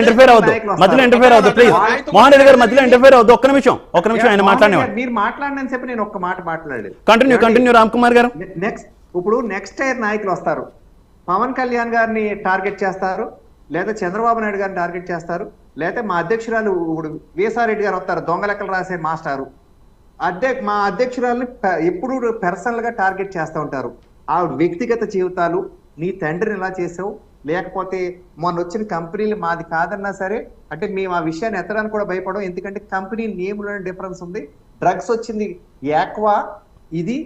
Interfere అవద్దు, మధ్యలో interfere అవద్దు please. Mohan Reddy గారు మధ్యలో ఇంటర్ఫేర్ అవద్దు. ఒక్క నిమిషం ఆయన మాట్లాడేవాడు. మీరు మాట్లాడినని చెప్పి నేను ఒక్క మాట మాట్లాడలేదు. కంటిన్యూ రామ్ కుమార్ గారు. నెక్స్ట్ టైర్ నాయకులు వస్తారు, పవన్ కళ్యాణ్ గారిని టార్గెట్ చేస్తారు, లేదా చంద్రబాబు నాయుడు గారిని టార్గెట్ చేస్తారు, లేదా మా అధ్యక్షురాలు ఇప్పుడు వీసారెడ్డి గారు వస్తారు, దొంగ లెక్కలు రాసే మాస్టారు. మా అధ్యక్షురాలని ఎప్పుడు పర్సనల్ గా టార్గెట్ చేస్తూ ఉంటారు. ఆ వ్యక్తిగత జీవితాలు, నీ తండ్రిని ఎలా చేసావు, లేకపోతే మొన్న వచ్చిన కంపెనీలు మాది కాదన్నా సరే, అంటే మేము ఆ విషయాన్ని ఎత్తడానికి కూడా భయపడం. ఎందుకంటే కంపెనీ నేమ్లోనే డిఫరెన్స్ ఉంది. డ్రగ్స్ వచ్చింది యాక్వా, ఇది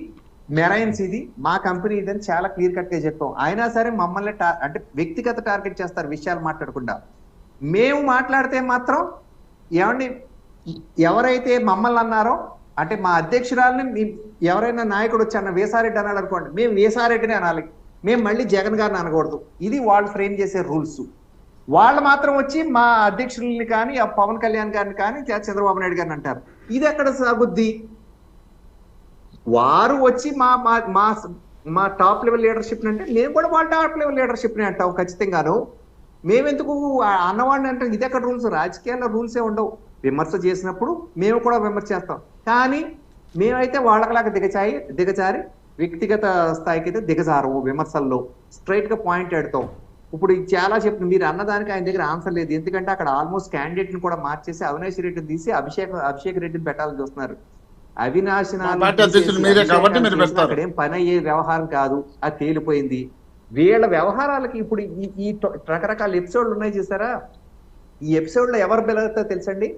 మెరైన్స్, ఇది మా కంపెనీ ఇదని చాలా క్లియర్ కట్ గా చెప్పాం. అయినా సరే మమ్మల్ని అంటే వ్యక్తిగత టార్గెట్ చేస్తారు విషయాలు మాట్లాడకుండా. మేము మాట్లాడితే మాత్రం ఏమండి, ఎవరైతే మమ్మల్ని అన్నారో, అంటే మా అధ్యక్షురాలని ఎవరైనా నాయకుడు వచ్చి అన్న వీసారెడ్డి అనాలి అనుకోండి, మేము వీసారెడ్డిని అనాలి, మేము మళ్ళీ జగన్ గారిని అనకూడదు. ఇది వాళ్ళు ఫ్రేమ్ చేసే రూల్స్. వాళ్ళు మాత్రం వచ్చి మా అధ్యక్షుల్ని కానీ పవన్ కళ్యాణ్ గారిని కానీ చంద్రబాబు నాయుడు గారిని అంటారు. ఇది ఎక్కడ సాగుద్ది? వారు వచ్చి మా టాప్ లెవెల్ లీడర్షిప్ అంటే మేము కూడా వాళ్ళ టాప్ లెవెల్ లీడర్షిప్ ని అంటాం ఖచ్చితంగాను. మేమెందుకు అన్నవాడిని అంటే ఇది ఎక్కడ రూల్స్? రాజకీయాల్లో రూల్సే ఉండవు. విమర్శ చేసినప్పుడు మేము కూడా విమర్శ చేస్తాం, కానీ మేమైతే వాళ్ళకలాగా దిగజారి వ్యక్తిగత స్థాయికి అయితే దిగజారవు. విమర్శల్లో స్ట్రైట్ గా పాయింట్ పెడతాం. ఇప్పుడు చాలా చెప్పిన మీరు అన్నదానికి ఆయన దగ్గర ఆన్సర్ లేదు. ఎందుకంటే అక్కడ ఆల్మోస్ట్ క్యాండిడేట్ ని కూడా మార్చేసి అవినాష్ రెడ్డిని తీసి అభిషేక్ రెడ్డిని పెట్టాలని చూస్తున్నారు. అవినాష్ అక్కడేం పని అయ్యే వ్యవహారం కాదు, అది తేలిపోయింది. వీళ్ళ వ్యవహారాలకి ఇప్పుడు ఈ రకరకాల ఎపిసోడ్లు ఉన్నాయి చూసారా? ఈ ఎపిసోడ్ లో ఎవరు బెలవుతారో తెలుసండి?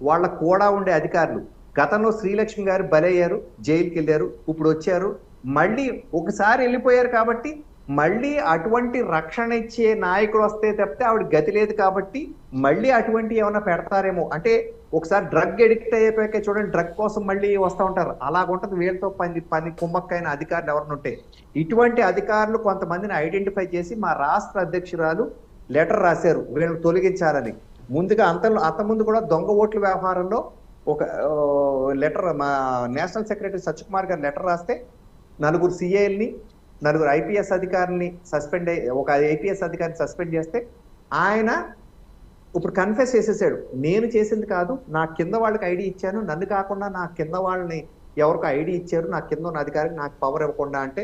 వాళ్ళ కూడా ఉండే అధికారులు. గతంలో శ్రీలక్ష్మి గారు బలయ్యారు, జైలుకి వెళ్ళారు, ఇప్పుడు వచ్చారు, మళ్ళీ ఒకసారి వెళ్ళిపోయారు కాబట్టి మళ్ళీ అటువంటి రక్షణ ఇచ్చే నాయకుడు వస్తే తప్పితే ఆవిడ గతి లేదు కాబట్టి మళ్ళీ అటువంటి ఏమైనా పెడతారేమో. అంటే ఒకసారి డ్రగ్ ఎడిక్ట్ అయిపోయాక చూడండి, డ్రగ్ కోసం మళ్ళీ వస్తూ ఉంటారు. అలాగుంటది వీళ్ళతో పని కుమ్మక్కైన అధికారులు ఎవరిని ఉంటే. ఇటువంటి అధికారులు కొంతమందిని ఐడెంటిఫై చేసి మా రాష్ట్ర అధ్యక్షురాలు లెటర్ రాశారు వీళ్ళని తొలగించాలని. ముందుగా అంతకుముందు కూడా దొంగ ఓట్ల వ్యవహారంలో ఒక లెటర్ మా నేషనల్ సెక్రటరీ సత్యకుమార్ గారు లెటర్ రాస్తే 4 సిఐల్ని 4 ఐపీఎస్ అధికారుల్ని ఒక ఐపీఎస్ అధికారిని సస్పెండ్ చేస్తే ఆయన ఇప్పుడు కన్ఫెస్ చేసేసాడు, నేను చేసింది కాదు, నా కింద వాళ్ళకి ఐడి ఇచ్చాను, నన్ను కాకుండా నా కింద వాళ్ళని ఎవరికి ఐడి ఇచ్చారు, నా కింద ఉన్న అధికారికి నాకు పవర్ ఇవ్వకుండా అంటే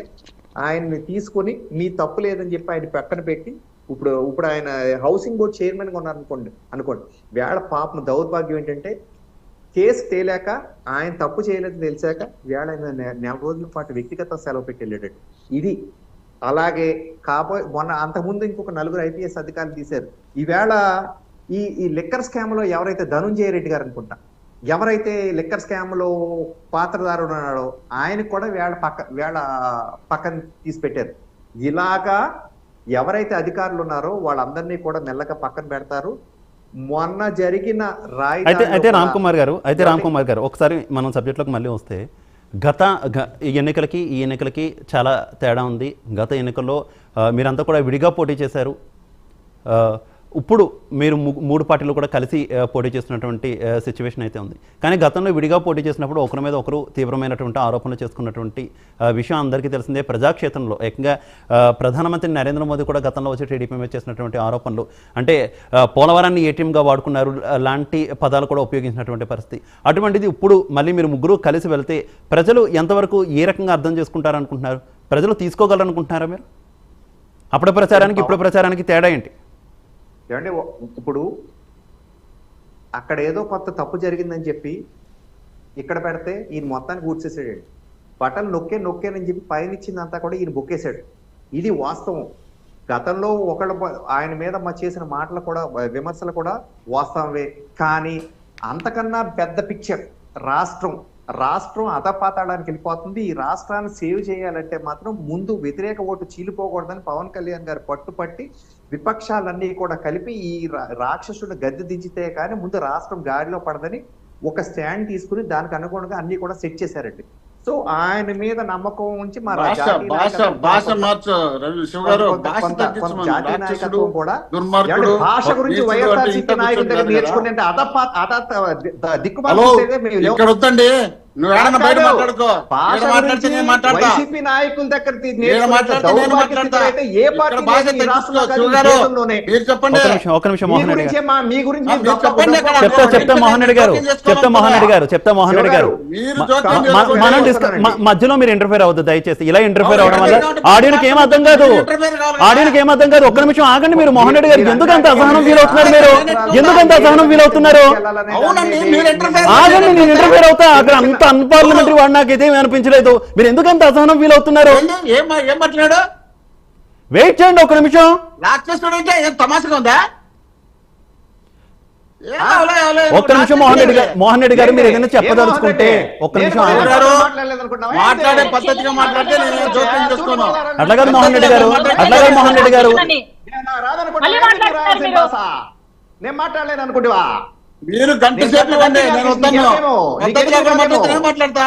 ఆయన్ని తీసుకొని మీ తప్పు లేదని చెప్పి ఆయన పక్కన పెట్టి ఇప్పుడు ఆయన హౌసింగ్ బోర్డ్ చైర్మన్ గా ఉన్నారనుకోండి. వేళ పాపం దౌర్భాగ్యం ఏంటంటే కేసు తేలాక ఆయన తప్పు చేయలేదని తెలిసాక వేళ నెల రోజుల పాటు వ్యక్తిగత సెలవు పెట్టి వెళ్ళాడు. ఇది అలాగే మొన్న అంతకుముందు ఇంకొక 4 ఐపీఎస్ అధికారులు తీశారు. ఈవేళ ఈ లిక్కర్ స్కామ్ లో ఎవరైతే ధనుంజయ రెడ్డి గారు అనుకుంటా, ఎవరైతే లిక్కర్ స్కామ్ లో పాత్రదారుడు ఉన్నాడో ఆయన కూడా వేళ పక్కన తీసి పెట్టారు. ఇలాగా ఎవరైతే అధికారులు ఉన్నారో వాళ్ళందరినీ కూడా మెల్లగా పక్కన పెడతారు. మొన్న జరిగిన అయితే రామ్ కుమార్ గారు ఒకసారి మనం సబ్జెక్ట్లోకి మళ్ళీ వస్తే, ఈ ఎన్నికలకి చాలా తేడా ఉంది. గత ఎన్నికల్లో మీరంతా కూడా విడిగా పోటీ చేశారు. ఇప్పుడు మీరు 3 పార్టీలు కూడా కలిసి పోటీ చేస్తున్నటువంటి సిచ్యువేషన్ అయితే ఉంది. కానీ గతంలో విడిగా పోటీ చేసినప్పుడు ఒకరి మీద ఒకరు తీవ్రమైనటువంటి ఆరోపణలు చేసుకున్నటువంటి విషయం అందరికీ తెలిసిందే. ప్రజాక్షేత్రంలో ఏకంగా ప్రధానమంత్రి నరేంద్ర మోదీ కూడా గతంలో వచ్చి టీడీపీ మీద చేసినటువంటి ఆరోపణలు, అంటే పోలవరాన్ని ఏటీఎంగా వాడుకున్నారు లాంటి పదాలు కూడా ఉపయోగించినటువంటి పరిస్థితి. అటువంటిది ఇప్పుడు మళ్ళీ మీరు ముగ్గురు కలిసి వెళ్తే ప్రజలు ఎంతవరకు ఏ రకంగా అర్థం చేసుకుంటారనుకుంటున్నారు? ప్రజలు తీసుకోగలరనుకుంటున్నారా మీరు? అప్పుడు ప్రచారానికి ఇప్పుడు ప్రచారానికి తేడా ఏంటి? ఏమంటే ఇప్పుడు అక్కడ ఏదో కొత్త తప్పు జరిగిందని చెప్పి ఇక్కడ పెడితే ఈయన మొత్తానికి కూర్చేసాడు. బటన్ నొక్కేనని చెప్పి పైన ఇచ్చిందంతా కూడా ఈయన బొక్కేశాడు. ఇది వాస్తవం. గతంలో ఆయన మీద చేసిన మాటలు కూడా విమర్శలు కూడా వాస్తవమే. కానీ అంతకన్నా పెద్ద పిక్చర్ రాష్ట్రం అధపాతాళానికి వెళ్ళిపోతుంది. ఈ రాష్ట్రాన్ని సేవ్ చేయాలంటే మాత్రం ముందు వ్యతిరేక ఓటు చీలిపోకూడదని పవన్ కళ్యాణ్ గారు పట్టుపట్టి విపక్షాలన్నీ కూడా కలిపి ఈ రాక్షసుడు గద్దె దించితే కానీ ముందు రాష్ట్రం గాడిలో పడదని ఒక స్టాండ్ తీసుకుని దానికి అనుగుణంగా అన్ని కూడా సెట్ చేశారండి. సో ఆయన మీద నమ్మకం ఉంచి మా జాతీయ నాయకత్వం కూడా భాష గురించి వైఎస్ఆర్సీపీ నాయకుల దగ్గర నేర్చుకునే దిక్కుమాలి నువ్వు ఏడన్నా బయట మాట్లాడుకో. భాష ఈడ మాట్లాడితే నేను మాట్లాడతా. వైసీపీ నాయకుల దగ్గర ఈడ మాట్లాడితే నేను మాట్లాడతా. ఏ పార్టీ ఇక్కడ భాష లేదు ఈ రాష్ట్రంలో కానీ శివ గారు, దేశంలోనే. మీరు చెప్పండి. ఒక నిమిషం మోహన్ రెడ్డి గారు మీ గురించి మీరు చెప్పండి ఇక్కడ. చెప్తా మోహన్ రెడ్డి గారు చెప్తా మోహన్ రెడ్డి గారు మీరు జోక్యం మనం చేసుకోండి. మధ్యలో మీరు ఇంటర్ఫేర్ అవ్వద్దు దయచేసి. ఇలా ఇంటర్ఫేర్ అవడం వల్ల ఆడియన్కి ఏం అర్థం కాదు. ఆడియన్కి ఏం అర్థం కాదు. ఒక్క నిమిషం ఆగండి. మీరు మోహన్ రెడ్డి గారు ఎందుకంత అసహనం ఫీల్ అవుతున్నారు? మీరు ఎందుకంత అసహనం ఫీల్ అవుతున్నారు? అవునండి, మీరు ఇంటర్ఫేర్ ఆగండి, నేను ఇంటర్ఫేర్ అవుతా. అక్కడ అంత అన్పార్లమెంటరీ వాడు నాకు ఇదేమీ అనిపించలేదు. మీరు ఎందుకంత అసహనం ఫీల్ అవుతున్నారు? ఏం మాట్లాడు? వెయిట్ చేయండి ఒక్క నిమిషం. రాక్షసుడు అంటే ఏం తమాషగా ఉందా? ఒక్క నిమిషం మోహన్ రెడ్డి గారు మీరు ఏదైనా చెప్పదలుచుకుంటే ఒక్క నిమిషం మాట్లాడే పద్ధతిగా మాట్లాడితే నేను జోక్యం చేసుకోను. అట్లా కాదు మోహన్ రెడ్డి గారు, అట్లా కాదు మోహన్ రెడ్డి గారు. నేను మాట్లాడలేదు అనుకుంటా. మీరు గంట సేపు ఇవ్వండి, నేను వద్దను. పద్ధతిగా మాట్లాడతా.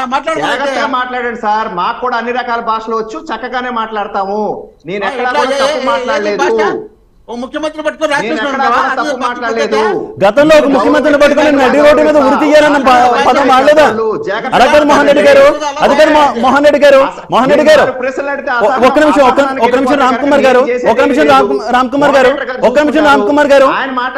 మాట్లాడండి సార్, మాకు కూడా అన్ని రకాల భాషలు వచ్చు, చక్కగానే మాట్లాడతాము. నేను ఎక్కడా కూడా తప్పు మాట్లాడలేదు. ఓ ముఖ్యమంత్రి పట్టుకొని తప్పు మాట్లాడలేదు. గతంలో ఒక ముఖ్యమంత్రిని పట్టుకుని నడి రోడ్డు మీద ఉరి తీయాలన్న పదం మాడలేదా? అలాగే మోహన్ రెడ్డి గారు, అది కాదు మోహన్ రెడ్డి గారు, మోహన్ రెడ్డి గారు ఒక్క నిమిషం, ఒక్క నిమిషం రామ్ కుమార్ గారు, ఒక్క నిమిషం రామ్ కుమార్ గారు, ఒక్క నిమిషం రామ్ కుమార్ గారు,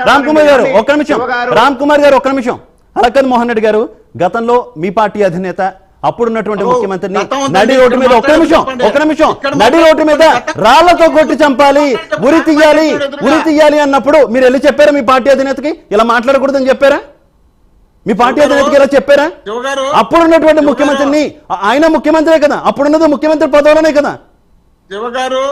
రామ్ కుమార్ గారు ఒక్క నిమిషం, రామ్ కుమార్ గారు ఒక్క నిమిషం. అలాగే మోహన్ రెడ్డి గారు, గతంలో మీ పార్టీ అధినేత అప్పుడున్నటువంటి ముఖ్యమంత్రిని నడి రోడ్డు మీద ఒక్క నిమిషం నడి రోడ్డు మీద రాళ్లతో కొట్టి చంపాలి, ఉరి తీయాలి అన్నప్పుడు మీరు వెళ్ళి చెప్పారా మీ పార్టీ అధినేతకి ఇలా మాట్లాడకూడదని చెప్పారా? మీ పార్టీ అధినేతకి ఇలా చెప్పారా? అప్పుడున్నటువంటి ముఖ్యమంత్రిని, ఆయన ముఖ్యమంత్రే కదా, అప్పుడున్నది ముఖ్యమంత్రి పదవులోనే కదా. శివ గారు,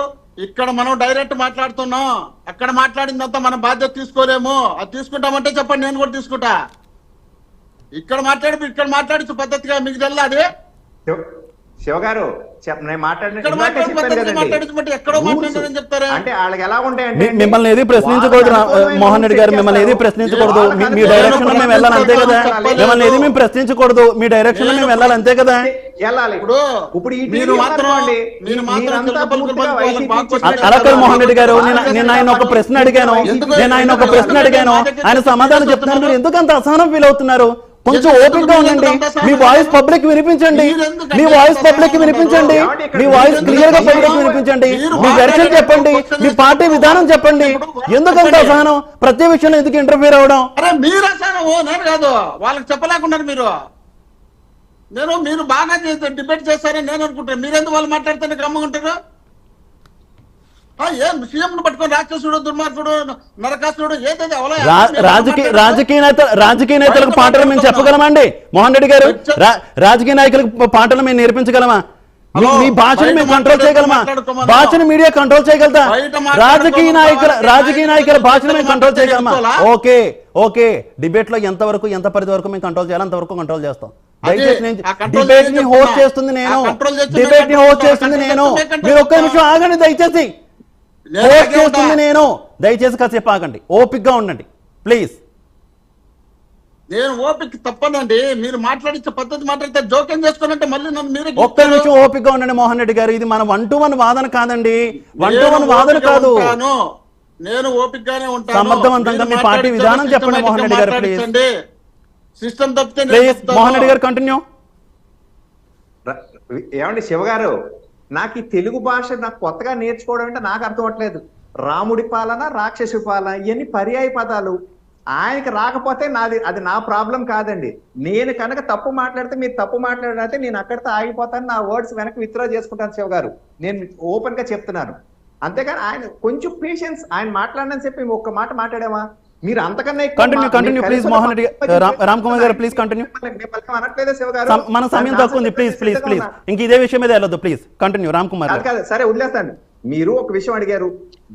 ఇక్కడ మనం డైరెక్ట్ మాట్లాడుతున్నాం. అక్కడ మాట్లాడిందంతా మనం బాధ్యత తీసుకోలేము. అది తీసుకుంటామంటే చెప్పండి, నేను కూడా తీసుకుంటా. ఇక్కడ మాట్లాడి పద్ధతిగా మీకు తెల్లా అది శివగారు నేను అంటే వాళ్ళకి ఎలా ఉంటాయంటే మిమ్మల్ని ఏది ప్రశ్నించకూడదు మోహన్ రెడ్డి గారు, మిమ్మల్ని ఏది ప్రశ్నించకూడదు. మీ డైరెక్షన్ లో మేము వెళ్ళాలి అంతే కదా. మిమ్మల్ని ఏది మేము ప్రశ్నించకూడదు, మీ డైరెక్షన్ లో మేము వెళ్ళాలి అంతే కదా. అలా కాదు మోహన్ రెడ్డి గారు, నేను ఆయన ఒక ప్రశ్న అడిగాను, ఆయన సమాధానం చెప్తున్నాను. మీరు ఎందుకు అంత అసహనం ఫీల్ అవుతున్నారు? కొంచెం ఓపిక గా ఉండండి. మీ వాయిస్ పబ్లిక్ వినిపించండి, మీ వాయిస్ క్లియర్ గా పబ్లిక్ వినిపించండి. మీ డైరెక్షన్ చెప్పండి, మీ పార్టీ విధానం చెప్పండి. ఎందుకంత అసహనం? ప్రతి విషయంలో ఎందుకు ఇంటర్ఫీర్ అవడం? అరే మీరు అసహనం, నేను కాదు. వాళ్ళకి చెప్పలేకున్నారు మీరు బాగా డిబేట్ చేస్తారని నేను అనుకుంటాను. మీరెందుకు వాళ్ళు మాట్లాడితే గమ్ముకుంటారు? సీఎం పట్టుకొని రాక్షసుడు, దుర్మార్గుడు, నరకాసుడు ఏదైతే రాజకీయ నేతలకు పాటలు మేము చెప్పగలమండి మోహన్ రెడ్డి గారు? రాజకీయ నాయకులకు పాటలు మేము నేర్పించగలమా? మీ భాషను మేము కంట్రోల్ చేయగలమా? భాషను మీడియా కంట్రోల్ చేయగలదా? రాజకీయ నాయకుల భాషను మేము కంట్రోల్ చేయగలమా? ఓకే డిబేట్ లో ఎంత పరిధి వరకు మేము కంట్రోల్ చేయాలి అంతవరకు కంట్రోల్ చేస్తాం. డిబేట్ ని హోస్ట్ చేస్తుంది నేను. మీరు ఒక్క నిమిషం ఆగండి దయచేసి. దయచేసి కాసేపు ఆగండి, ఓపిక్గా ఉండండి ప్లీజ్. నేను ఓపిక తప్పనండి. మీరు మాట్లాడించే పద్ధతి మాట్లాడితే జోక్యం చేసుకోనంటే మళ్ళీ నన్ను మీరే. ఒక్క నిమిషం ఓపికగా ఉండండి మోహన్ రెడ్డి గారు. ఇది మన 1-to-1 వాదన కాదండి, 1-to-1 వాదన కాదు. నేను ఓపికగానే ఉంటాను. సమర్థవంతంగా మీ పార్టీ విధానం చెప్పండి మోహన్ రెడ్డి గారు ప్లీజ్. సిస్టమ్ తప్పితే ప్లీజ్ మోహన్ రెడ్డి గారు కంటిన్యూ. ఏమండి శివ గారు, నాకు ఈ తెలుగు భాష నాకు కొత్తగా నేర్చుకోవడం అంటే నాకు అర్థం అవ్వట్లేదు. రాముడి పాలన, రాక్షసు పాలన, ఇవన్నీ పర్యాయ పదాలు. ఆయనకి రాకపోతే అది నా ప్రాబ్లం కాదండి. నేను కనుక తప్పు మాట్లాడితే మీరు తప్పు మాట్లాడితే నేను అక్కడితో ఆగిపోతాను, నా వర్డ్స్ వెనక్కి విత్డ్రా చేసుకుంటాను శివ గారు. నేను ఓపెన్ గా చెప్తున్నాను. అంతేగాని ఆయన కొంచెం పేషెన్స్, ఆయన మాట్లాడనని చెప్పి ఒక్క మాట మాట్లాడామా? మీరు అంతకన్నా కంటిన్యూ ప్లీజ్ మోహన్ రెడ్డి రామ్ కుమార్ గారు ప్లీజ్ కంటిన్యూ. అనట్లేదా శివ గారు? మన సమయం తక్కువ ఉంది, ప్లీజ్ ఇంక ఇదే విషయం మీద వెళ్ళొద్దు ప్లీజ్ కంటిన్యూ రామ్ కుమార్ గారు. సరే వదిలేస్తాను. మీరు ఒక విషయం అడిగారు,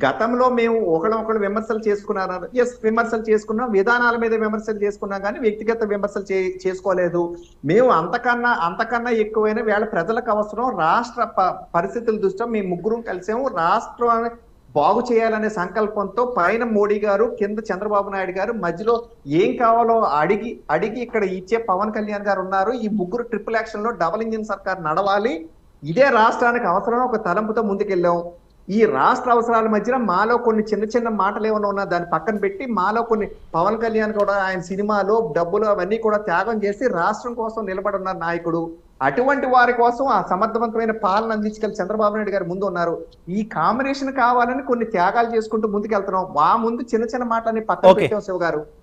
గతంలో మేము ఒకళ్ళు విమర్శలు చేసుకున్నారు. ఎస్, విమర్శలు చేసుకున్నాం, విధానాల మీద విమర్శలు చేసుకున్నాం, కానీ వ్యక్తిగత విమర్శలు చేసుకోలేదు. మేము అంతకన్నా ఎక్కువైన వేళ ప్రజలకు అవసరం, రాష్ట్ర పరిస్థితుల దృష్ట్యా మేము ముగ్గురు కలిసాము. రాష్ట్రాన్ని బాగు చేయాలనే సంకల్పంతో పైన మోడీ గారు, కింద చంద్రబాబు నాయుడు గారు, మధ్యలో ఏం కావాలో అడిగి ఇక్కడ ఇచ్చే పవన్ కళ్యాణ్ గారు ఉన్నారు. ఈ ముగ్గురు ట్రిపుల్ యాక్షన్ లో డబుల్ ఇంజిన్ సర్కార్ నడవాలి, ఇదే రాష్ట్రానికి అవసరం ఒక తలంపుతో ముందుకెళ్ళాం. ఈ రాష్ట్ర అవసరాల మధ్యన మాలో కొన్ని చిన్న చిన్న మాటలు ఏమైనా ఉన్నా దాన్ని పక్కన పెట్టి మాలో కొన్ని పవన్ కళ్యాణ్ కూడా ఆయన సినిమాలో డబ్బులు అవన్నీ కూడా త్యాగం చేసి రాష్ట్రం కోసం నిలబడున్న నాయకుడు. అటువంటి వారి కోసం ఆ సమర్థవంతమైన పాలన అందించగల చంద్రబాబు నాయుడు గారు ముందు ఉన్నారు. ఈ కాంబినేషన్ కావాలని కొన్ని త్యాగాలు చేసుకుంటూ ముందుకెళ్తున్నాం. ముందు చిన్న చిన్న మాటలని పక్కన Okay. పెట్టాం శివ గారు.